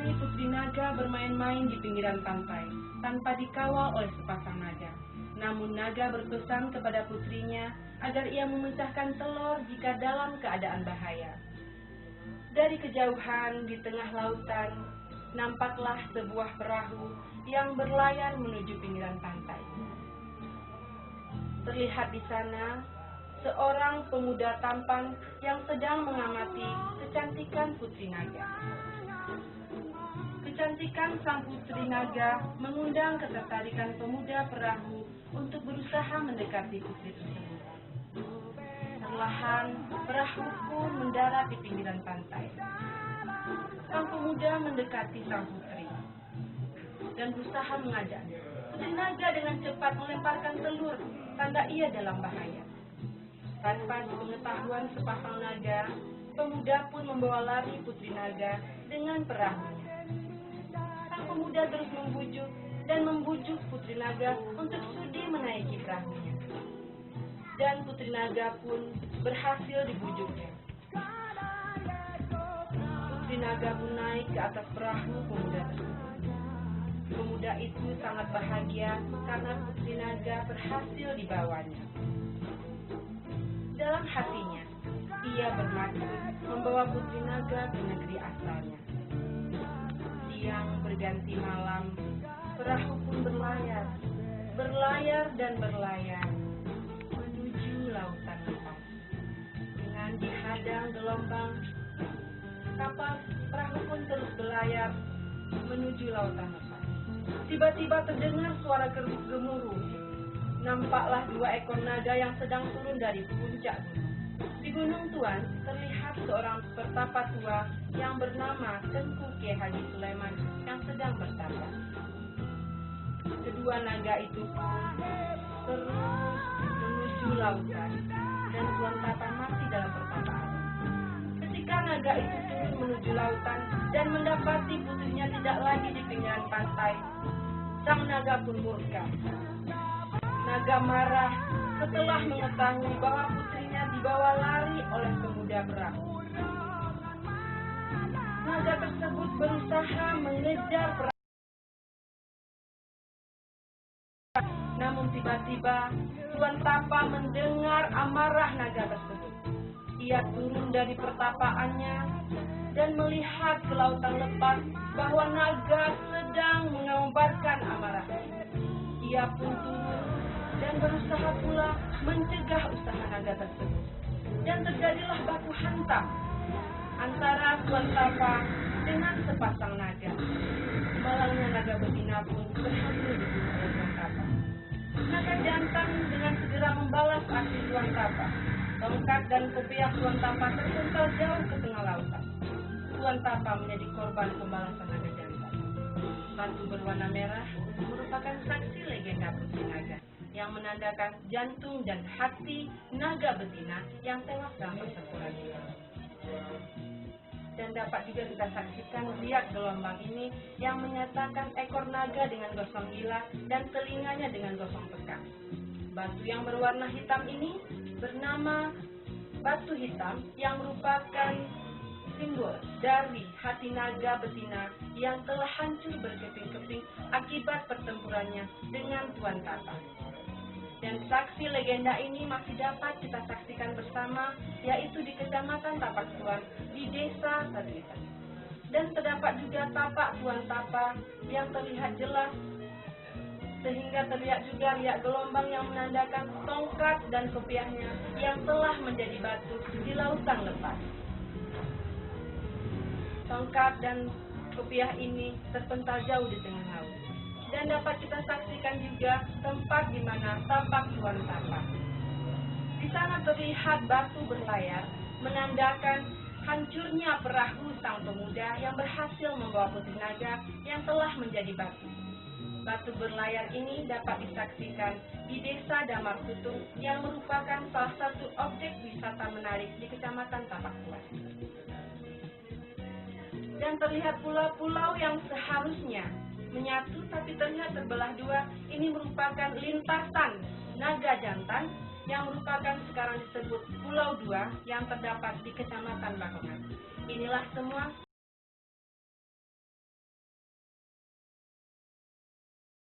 hari Putri Naga bermain-main di pinggiran pantai, tanpa dikawal oleh sepasang naga. Namun naga berpesan kepada putrinya agar ia memecahkan telur jika dalam keadaan bahaya. Dari kejauhan di tengah lautan, nampaklah sebuah perahu yang berlayar menuju pinggiran pantai. Terlihat di sana seorang pemuda tampan yang sedang mengamati kecantikan Putri Naga. Kecantikan sang Putri Naga mengundang ketertarikan pemuda perahu untuk berusaha mendekati putri tersebut. Perlahan, perahu pun mendarat di pinggiran pantai. Sang pemuda mendekati sang putri dan berusaha mengajak. Putri Naga dengan cepat melemparkan telur, tanda ia dalam bahaya. Tanpa pengetahuan sepasang naga, pemuda pun membawa lari Putri Naga dengan perahunya. Sang pemuda terus membujuk Putri Naga untuk sudi menaiki perahunya. Dan Putri Naga pun berhasil dibujuknya. Putri Naga pun naik ke atas perahu pemuda tersebut. Pemuda itu sangat bahagia karena Putri Naga berhasil dibawanya. Dalam hatinya, ia bermaksud membawa Putri Naga ke negeri asalnya. Siang berganti malam, perahu pun berlayar dan berlayar menuju lautan lepas. Dengan dihadang gelombang, perahu pun terus berlayar menuju lautan lepas. Tiba-tiba terdengar suara gemuruh. Nampaklah 2 ekor naga yang sedang turun dari puncak gunung. Di Gunung Tuan terlihat seorang pertapa tua yang bernama Tengku Kiai Haji Sulaiman yang sedang bertapa. Kedua naga itu terus menuju lautan dan Tuan Tapa masih dalam pertapaan. Ketika naga itu turun menuju lautan dan mendapati putrinya tidak lagi di pinggiran pantai, sang naga pun murka. Naga marah setelah mengetahui bahwa putrinya dibawa lari oleh pemuda perahu. Naga tersebut berusaha mengejar perahu. Namun tiba-tiba Tuan Tapa mendengar amarah naga tersebut. Ia turun dari pertapaannya dan melihat ke lautan lepas bahwa naga sedang mengobarkan amarahnya. Ia pun turun dan berusaha pula mencegah usaha naga tersebut. Dan terjadilah baku hantam antara Tuan Tapa dengan sepasang naga. Malangnya naga betina pun berhasil dibunuh oleh Tuan Tapa. Naga jantan dengan segera membalas aksi Tuan Tapa. Tongkat dan kopiah Tuan Tapa terpental jauh ke tengah lautan. Tuan Tapa menjadi korban pembalasan naga jantan. Batu berwarna merah merupakan saksi legenda Putri Naga yang menandakan jantung dan hati naga betina yang tewas dalam pertempuran ini. Dan dapat juga kita saksikan riak gelombang ini yang menyatakan ekor naga dengan gosong gila dan telinganya dengan gosong peka. Batu yang berwarna hitam ini bernama batu hitam yang merupakan simbol dari hati naga betina yang telah hancur berkeping-keping akibat pertempurannya dengan Tuan Tapa. Dan saksi legenda ini masih dapat kita saksikan bersama, yaitu di Kecamatan Tapak Tuan di Desa Sadritan. Dan terdapat juga tapak Tuan Tapa yang terlihat jelas, sehingga terlihat juga riak gelombang yang menandakan tongkat dan kopiahnya yang telah menjadi batu di lautan lepas. Tongkat dan kopiah ini terpental jauh di tengah laut. Dan dapat kita saksikan juga tempat di mana tapak Tuan Tapa. Di sana terlihat batu berlayar, menandakan hancurnya perahu sang pemuda yang berhasil membawa Putri Naga yang telah menjadi batu. Batu berlayar ini dapat disaksikan di Desa Damar Kutung yang merupakan salah satu objek wisata menarik di Kecamatan Tapak Tuan. Dan terlihat pula pulau yang seharusnya menyatu tapi terlihat terbelah 2. Ini merupakan lintasan naga jantan yang merupakan sekarang disebut Pulau 2 yang terdapat di Kecamatan Bakongan. Inilah semua